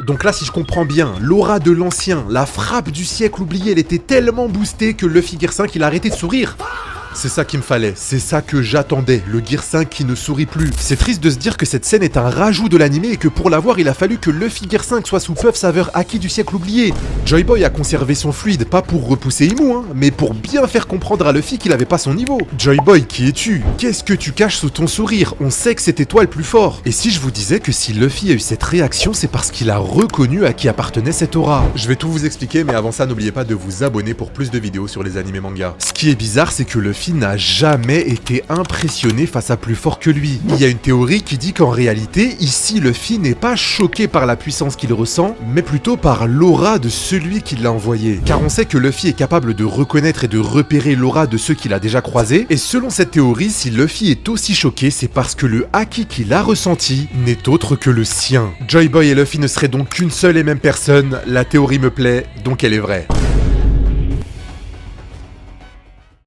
Donc là, si je comprends bien, l'aura de l'ancien, la frappe du siècle oublié, elle était tellement boostée que Luffy Gear 5 il a arrêté de sourire. C'est ça qu'il me fallait, c'est ça que j'attendais, le Gear 5 qui ne sourit plus. C'est triste de se dire que cette scène est un rajout de l'anime et que pour l'avoir, il a fallu que Luffy Gear 5 soit sous puff saveur acquis du siècle oublié. Joy Boy a conservé son fluide, pas pour repousser Imu, hein, mais pour bien faire comprendre à Luffy qu'il avait pas son niveau. Joy Boy, qui es-tu? Qu'est-ce que tu caches sous ton sourire? On sait que c'était toi le plus fort. Et si je vous disais que si Luffy a eu cette réaction, c'est parce qu'il a reconnu à qui appartenait cette aura. Je vais tout vous expliquer, mais avant ça, n'oubliez pas de vous abonner pour plus de vidéos sur les animés mangas. Ce qui est bizarre, c'est que Luffy n'a jamais été impressionné face à plus fort que lui. Il y a une théorie qui dit qu'en réalité, ici, Luffy n'est pas choqué par la puissance qu'il ressent, mais plutôt par l'aura de celui qui l'a envoyé. Car on sait que Luffy est capable de reconnaître et de repérer l'aura de ceux qu'il a déjà croisés, et selon cette théorie, si Luffy est aussi choqué, c'est parce que le haki qu'il a ressenti n'est autre que le sien. Joy Boy et Luffy ne seraient donc qu'une seule et même personne, la théorie me plaît, donc elle est vraie.